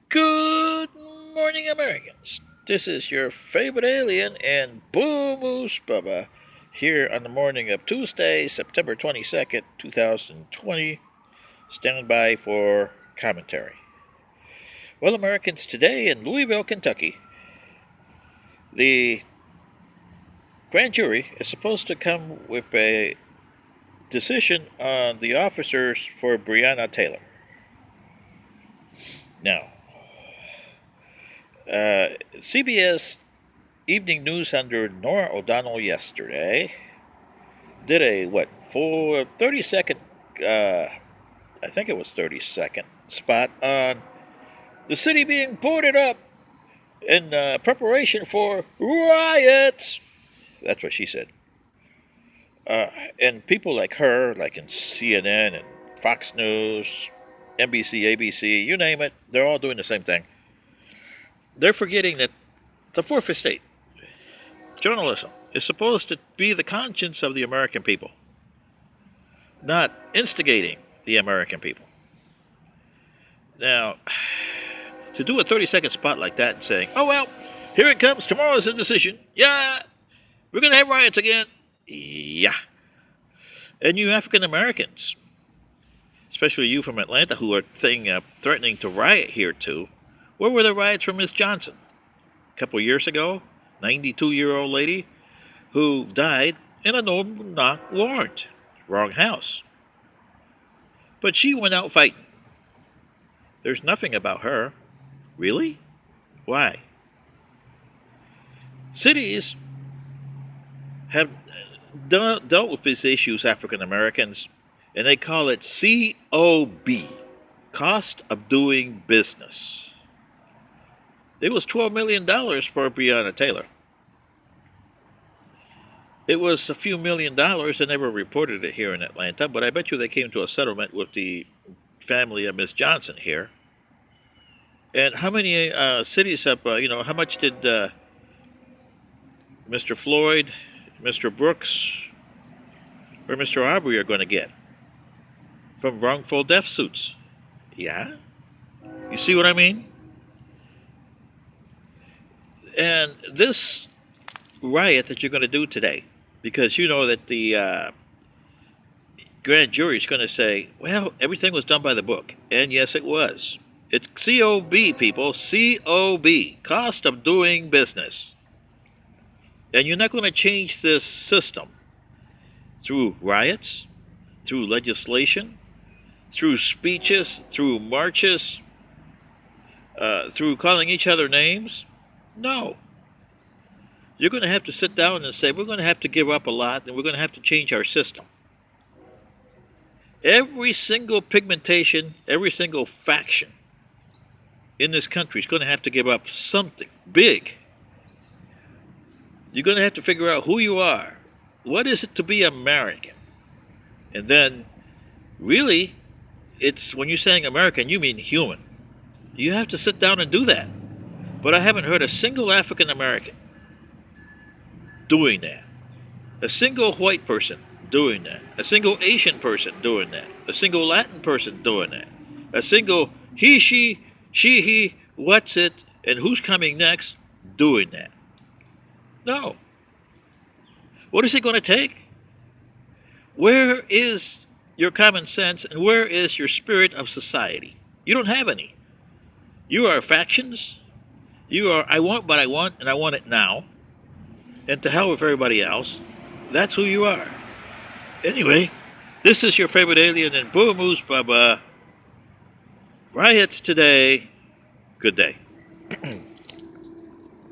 Good morning, Americans. This is your favorite alien and Boo Moose Bubba here on the morning of Tuesday, September 22nd, 2020. Stand by for commentary. Well, Americans, today in Louisville, Kentucky, the grand jury is supposed to come with a decision on the officers for Breonana Taylor. Now, CBS Evening News under Nora O'Donnell yesterday did a full 30-second, I think it was 30-second spot on the city being boarded up in preparation for riots. That's what she said. And people like her, like in CNN and Fox News, NBC, ABC, you name it, they're all doing the same thing. They're forgetting that the fourth estate, journalism, is supposed to be the conscience of the American people, not instigating the American people. Now, to do a 30-second spot like that and saying, oh, well, here it comes, tomorrow's the decision. Yeah, we're going to have riots again. Yeah. And you African Americans, especially you from Atlanta who are threatening to riot here too, where were the riots for Miss Johnson? A couple years ago, 92-year-old lady who died in a no-knock warrant. Wrong house. But she went out fighting. There's nothing about her. Really? Why? Cities have dealt with these issues, African Americans, and they call it C.O.B, cost of doing business. It was $12 million for Breonna Taylor. It was a few $1,000,000. They never reported it here in Atlanta, but I bet you they came to a settlement with the family of Miss Johnson here. And how many cities have, how much did Mr. Floyd, Mr. Brooks, or Mr. Aubrey are going to get from wrongful death suits? Yeah? You see what I mean? And this riot that you're going to do today, because you know that the grand jury is going to say, well, everything was done by the book. And yes, it was. It's C.O.B, people. C.O.B, cost of doing business. And you're not going to change this system through riots, through legislation, through speeches, through marches, through calling each other names. No. You're going to have to sit down and say, we're going to have to give up a lot, and we're going to have to change our system. Every single pigmentation, every single faction in this country is going to have to give up something big. You're going to have to figure out who you are. What is it to be American? And then, really, it's when you're saying American, you mean human. You have to sit down and do that. But I haven't heard a single African American doing that. A single white person doing that. A single Asian person doing that. A single Latin person doing that. A single he, she, he, what's it, and who's coming next doing that. No. What is it going to take? Where is your common sense and where is your spirit of society? You don't have any. You are factions. You are, I want what I want, and I want it now. And to hell with everybody else. That's who you are. Anyway, this is your favorite alien and Boo Moose Bubba. Riots today. Good day.